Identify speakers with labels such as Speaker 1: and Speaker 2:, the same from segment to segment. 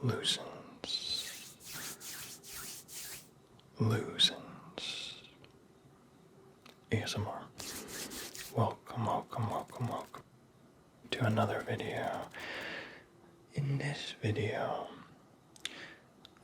Speaker 1: loosens, loosens. ASMR. Welcome, welcome, welcome, welcome to another video. In this video,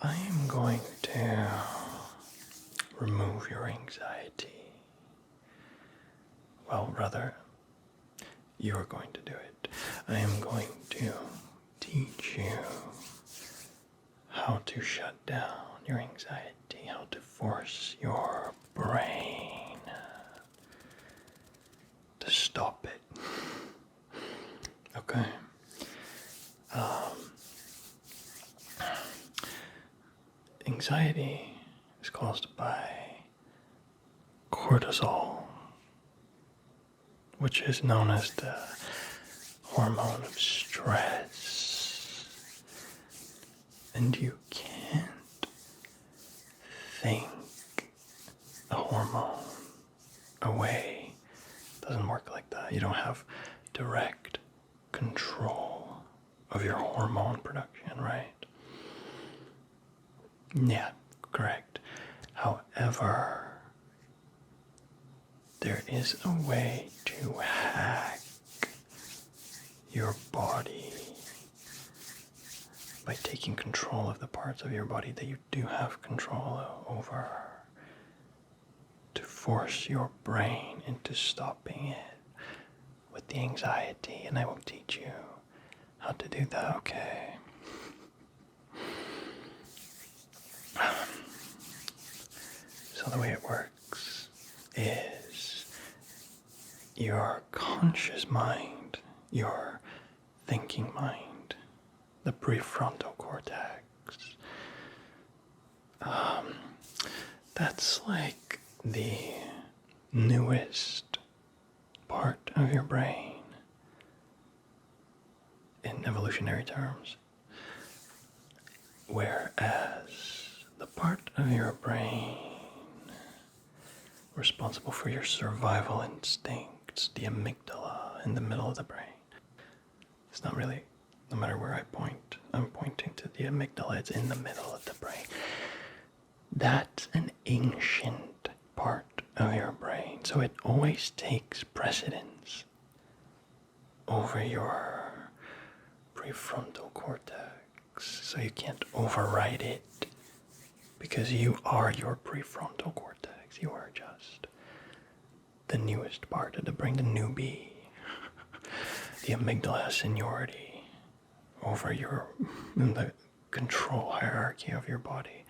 Speaker 1: I am going to remove your anxiety. Well, rather, you're going to do it. I am going to teach you how to shut down your anxiety, how to force your brain to stop it. Okay? Anxiety is caused by cortisol, which is known as the hormone of stress. And you can't think a hormone away. It doesn't work like that. You don't have direct control of your hormone production, right? Yeah, correct. However, there is a way to hack your body by taking control of the parts of your body that you do have control over, to force your brain into stopping it with the anxiety, and I will teach you how to do that, okay? So the way it works is your conscious mind, your thinking mind, the prefrontal cortex, that's like the newest part of your brain in evolutionary terms. Whereas the part of your brain responsible for your survival instincts, the amygdala in the middle of the brain. It's not really, no matter where I point, I'm pointing to the amygdala, it's in the middle of the brain. That's an ancient part of your brain, so it always takes precedence over your prefrontal cortex. So you can't override it, because you are your prefrontal cortex. You are just the newest part of the brain, the newbie. The amygdala has seniority over the control hierarchy of your body.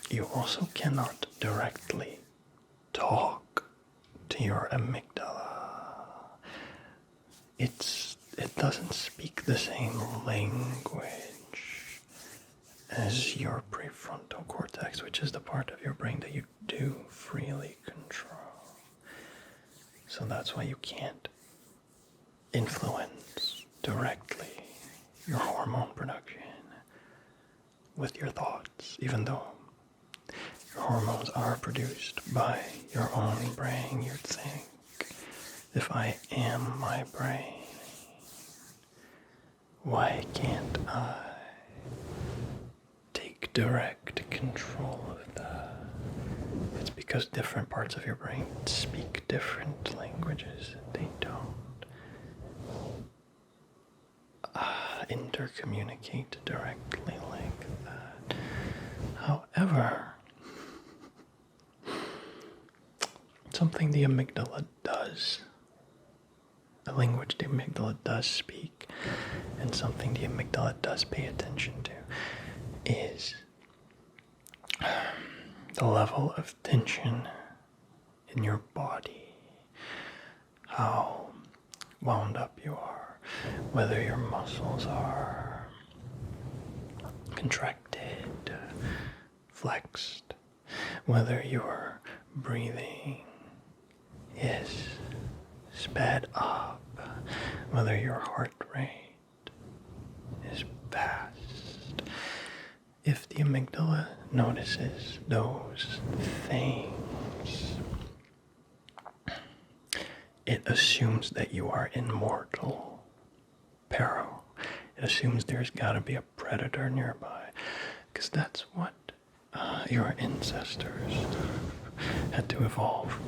Speaker 1: You also cannot directly talk to your amygdala. It doesn't speak the same language as your prefrontal cortex, which is the part of your brain that you do freely control. So that's why you can't influence directly your hormone production with your thoughts, even though your hormones are produced by your own brain. You'd think, if I am my brain, why can't I take direct control of that? It's because different parts of your brain speak different languages. They don't intercommunicate directly like that. However, something the amygdala does, the language the amygdala does speak, and something the amygdala does pay attention to, is the level of tension in your body, how wound up you are, whether your muscles are contracted, flexed, whether your breathing is sped up, whether your heart rate is fast. If the amygdala notices those things, it assumes that you are immortal. peril. It assumes there's got to be a predator nearby, because that's what your ancestors had to evolve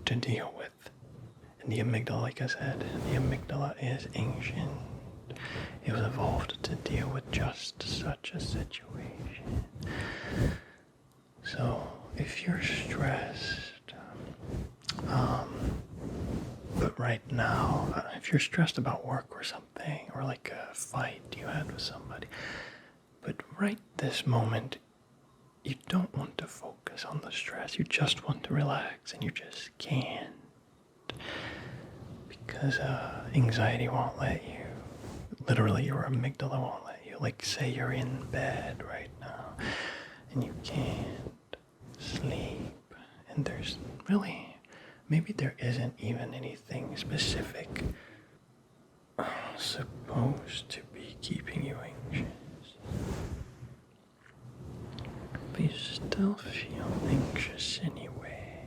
Speaker 1: to deal with. And the amygdala, like I said, the amygdala is ancient. It was evolved to deal with just such a situation. So if you're stressed, but right now, if you're stressed about work or something, or like a fight you had with somebody, but right this moment, you don't want to focus on the stress. You just want to relax, and you just can't. Because anxiety won't let you. Literally, your amygdala won't let you. Like, say you're in bed right now, and you can't sleep, and there's really, maybe there isn't even anything specific supposed to be keeping you anxious, but you still feel anxious anyway.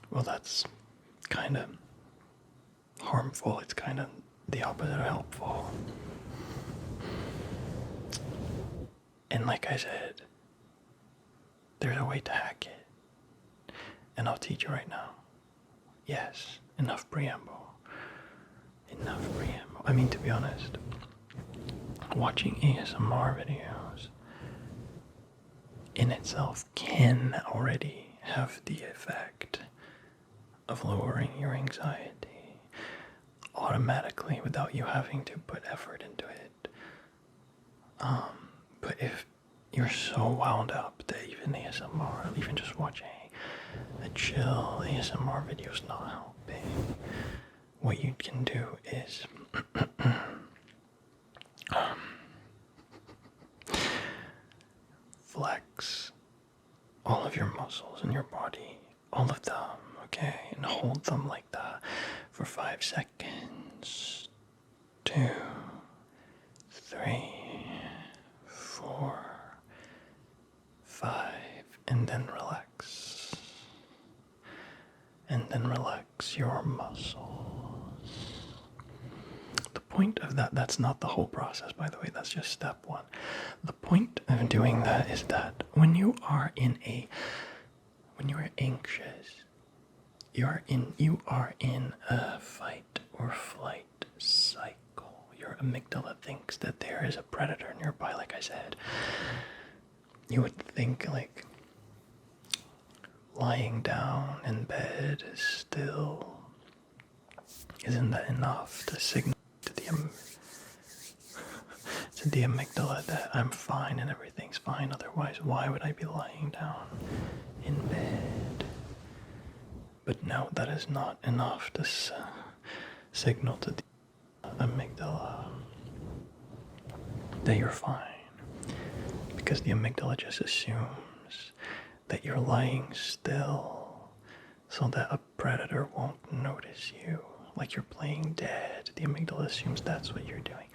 Speaker 1: Well, that's kind of harmful. It's kind of the opposite of helpful. And like I said, there's a way to hack it. And I'll teach you right now. Yes, enough preamble. Enough preamble. I mean, to be honest, watching ASMR videos in itself can already have the effect of lowering your anxiety automatically without you having to put effort into it. But if you're so wound up that even ASMR, even just watching a chill ASMR video is not helping, what you can do is flex all of your muscles in your body, all of them, okay? And hold them like that for 5 seconds. 2, 3, 4, 5, and then relax. And then relax your muscles. The point of that's not the whole process, by the way, that's just step 1. The point of doing that is that when you are anxious, you are in a fight or flight cycle. Your amygdala thinks that there is a predator nearby, like I said. You would think like lying down in bed is still, isn't that enough to signal to the amygdala that I'm fine and everything's fine? Otherwise, why would I be lying down in bed? But no, that is not enough to signal to the amygdala that you're fine, because the amygdala just assumes that you're lying still so that a predator won't notice you, like you're playing dead. The amygdala assumes that's what you're doing,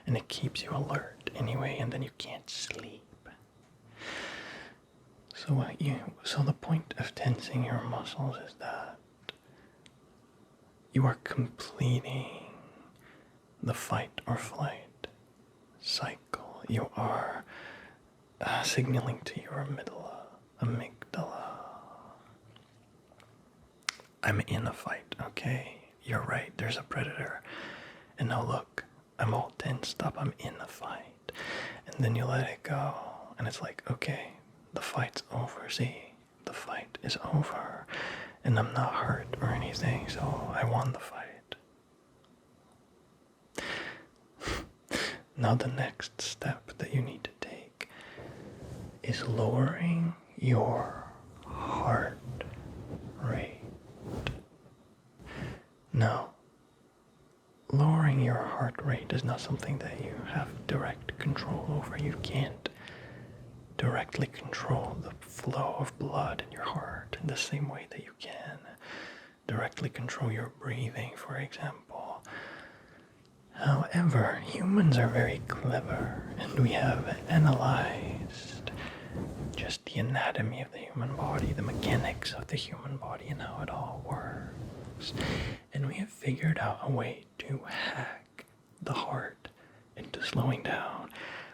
Speaker 1: and it keeps you alert anyway, and then you can't sleep. So the point of tensing your muscles is that you are completing the fight or flight cycle. You are signaling to your amygdala. I'm in a fight, okay? You're right, there's a predator. And now look, I'm all tensed up, I'm in a fight. And then you let it go, and it's like, okay, the fight's over, see? The fight is over, and I'm not hurt or anything, so I won the fight. Now the next step that you need to take is lowering your heart rate. Now, lowering your heart rate is not something that you have direct control over. You can't directly control the flow of blood in your heart in the same way that you can directly control your breathing, for example. However, humans are very clever, and we have analyzed just the anatomy of the human body, the mechanics of the human body, and how it all works. And we have figured out a way to hack the heart into slowing down.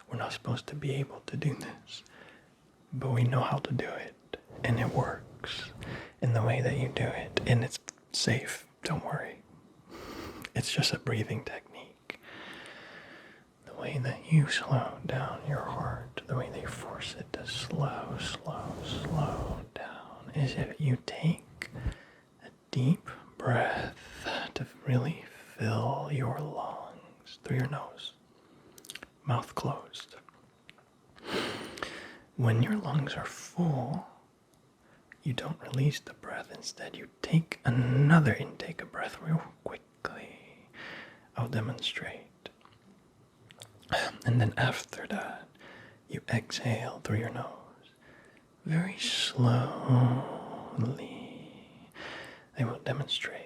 Speaker 1: We're not supposed to be able to do this, but we know how to do it, and it works in the way that you do it, and it's safe, don't worry. It's just a breathing technique. The way that you slow down your heart, the way that you force it to slow down, is if you take a deep breath to really fill your lungs through your nose, mouth closed. When your lungs are full, you don't release the breath. Instead, you take another intake of breath real quickly. I'll demonstrate. And then after that, you exhale through your nose. Very slowly. I will demonstrate.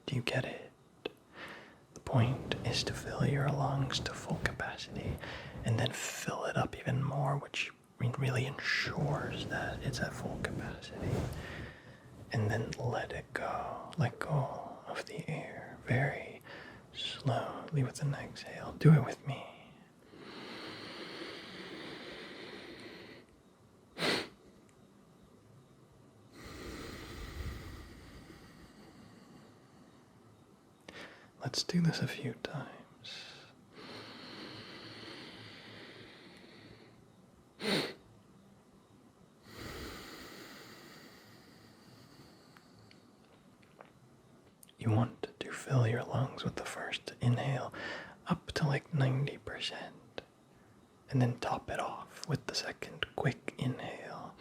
Speaker 1: Do you get it? The point is to fill your lungs to full capacity and then fill it up even more, which really ensures that it's at full capacity. And then let it go. Let go of the air very slowly with an exhale. Do it with me. Let's do this a few times. You want to fill your lungs with the first inhale up to like 90%, and then top it off with the second quick inhale.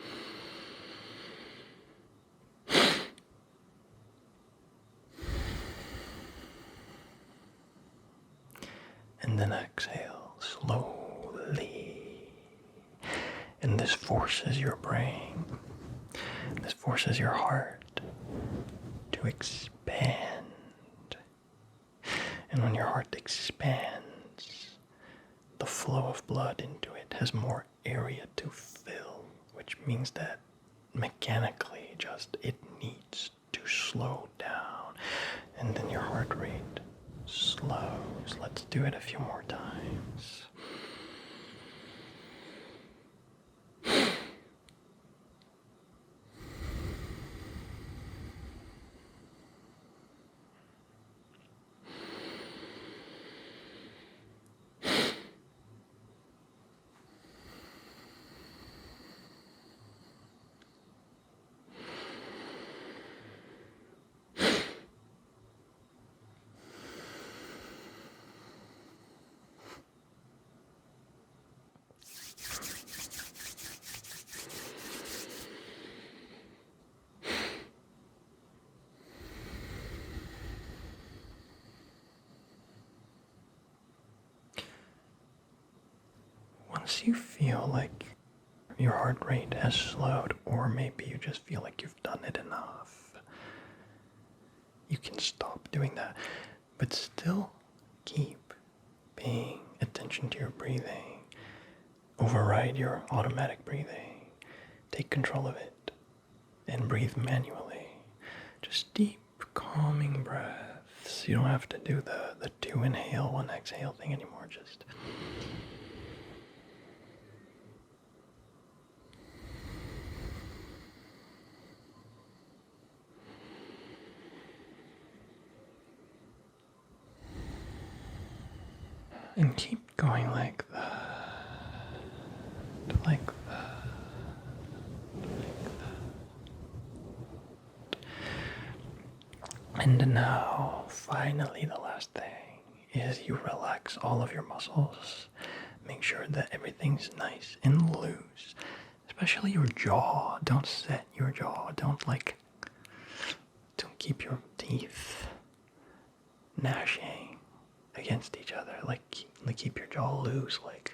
Speaker 1: And then exhale slowly. And this forces your brain, this forces your heart to expand. And when your heart expands, the flow of blood into it has more area to fill, which means that mechanically just it needs to slow down. And then your heart rate slows. Let's do it a few more times. Once you feel like your heart rate has slowed, or maybe you just feel like you've done it enough, you can stop doing that, but still keep paying attention to your breathing. Override your automatic breathing. Take control of it and breathe manually. Just deep, calming breaths. You don't have to do the 2 inhale, 1 exhale thing anymore. Just and keep going like that, like that, like that. And now, finally, the last thing is you relax all of your muscles. Make sure that everything's nice and loose, especially your jaw. Don't set your jaw. Don't keep your teeth gnashing against each other. Like keep your jaw loose, like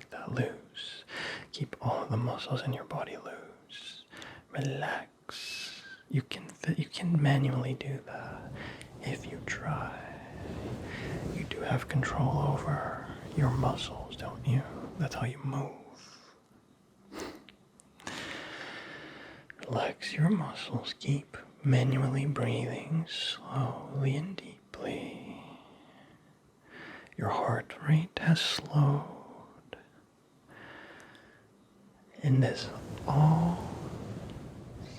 Speaker 1: that, loose. Keep all of the muscles in your body loose. Relax. You can manually do that if you try. You do have control over your muscles, don't you? That's how you move. Relax your muscles. Keep manually breathing slowly and deeply. Your heart rate has slowed. And this all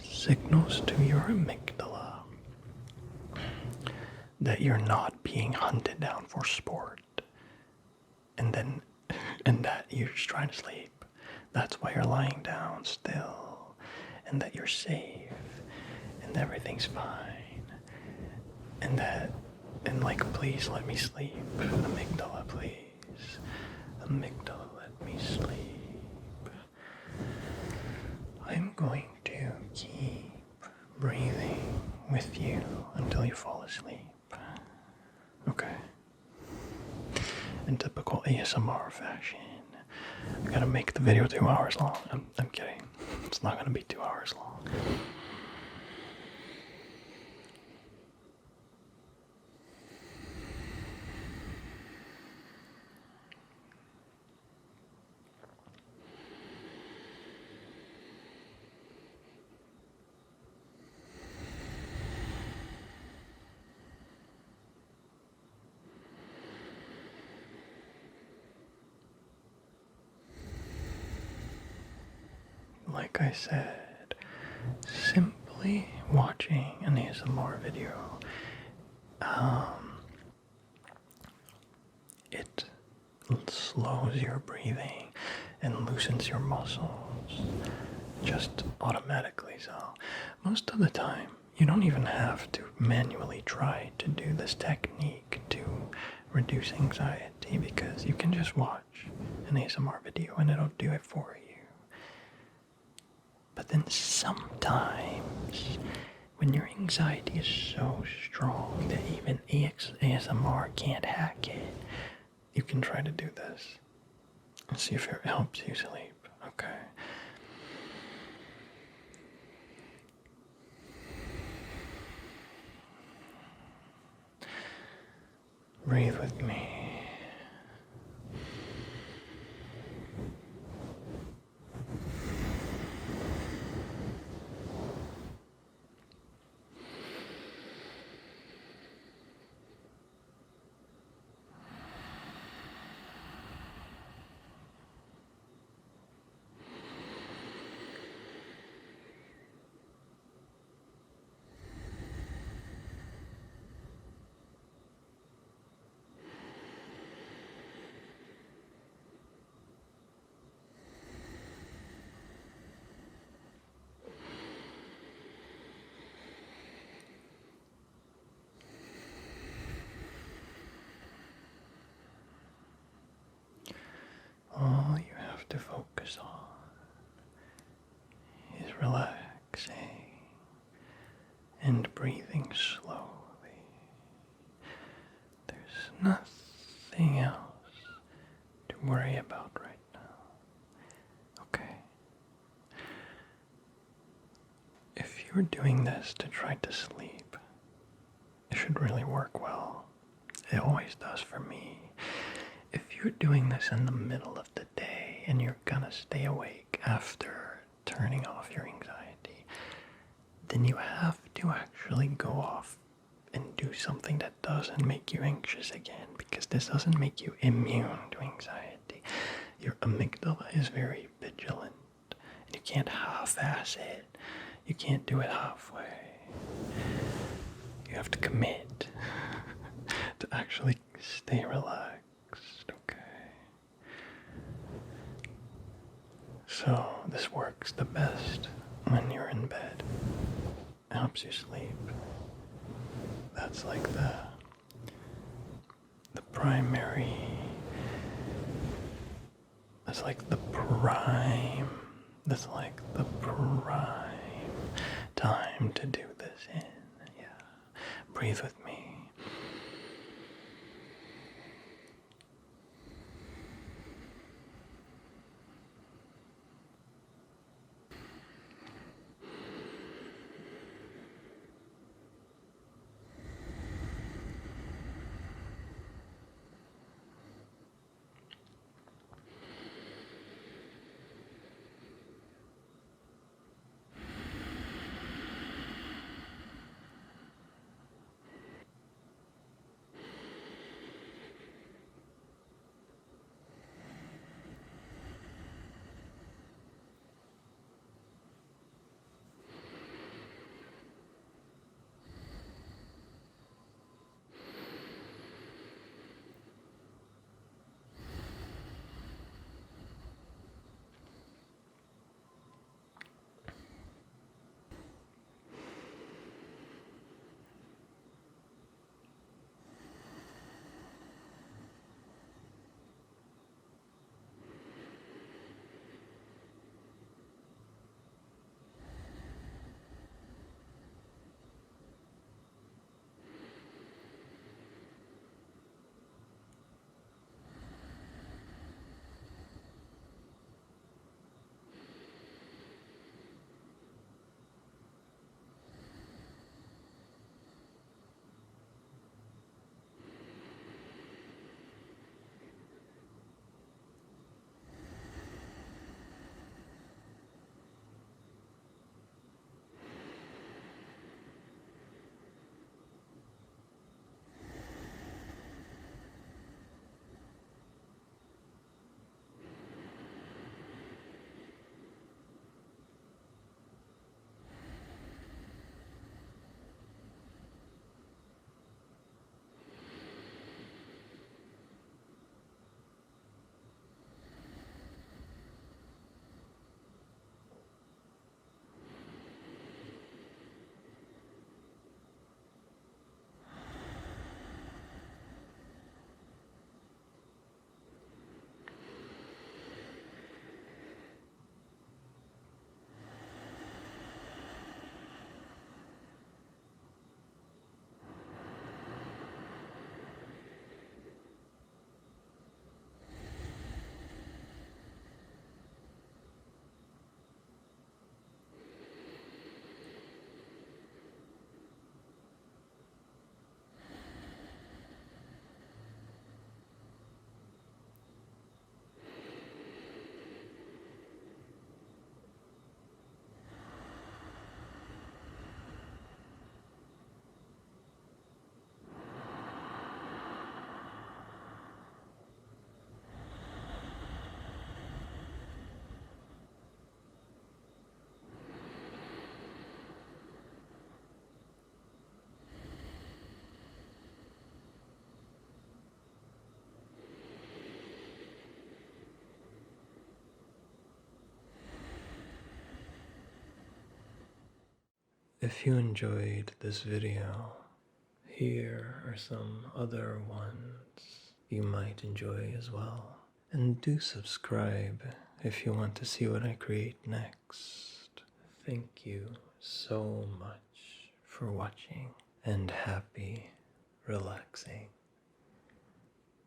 Speaker 1: signals to your amygdala that you're not being hunted down for sport. And that you're just trying to sleep. That's why you're lying down still. And that you're safe. And everything's fine. And like, please let me sleep. Amygdala, please. Amygdala, let me sleep. I'm going to keep breathing with you until you fall asleep. Okay? In typical ASMR fashion. I gotta make the video 2 hours long. I'm kidding. It's not gonna be 2 hours long. Like I said, simply watching an ASMR video, it slows your breathing and loosens your muscles just automatically. So most of the time, you don't even have to manually try to do this technique to reduce anxiety, because you can just watch an ASMR video and it'll do it for you. But then sometimes, when your anxiety is so strong that even ASMR can't hack it, you can try to do this and see if it helps you sleep. Okay? Breathe with me. All you have to focus on is relaxing and breathing slowly. There's nothing else to worry about right now. Okay? If you're doing this to try to sleep, it should really work well. It always does for me. If you're doing this in the middle of the day and you're gonna stay awake after turning off your anxiety, then you have to actually go off and do something that doesn't make you anxious again, because this doesn't make you immune to anxiety. Your amygdala is very vigilant, and you can't half-ass it. You can't do it halfway. You have to commit to actually stay relaxed. Okay. So this works the best when you're in bed. It helps you sleep. That's like the primary. That's like the prime. That's like the prime time to do this in. Yeah. Breathe with me. If you enjoyed this video, here are some other ones you might enjoy as well. And do subscribe if you want to see what I create next. Thank you so much for watching, and happy relaxing.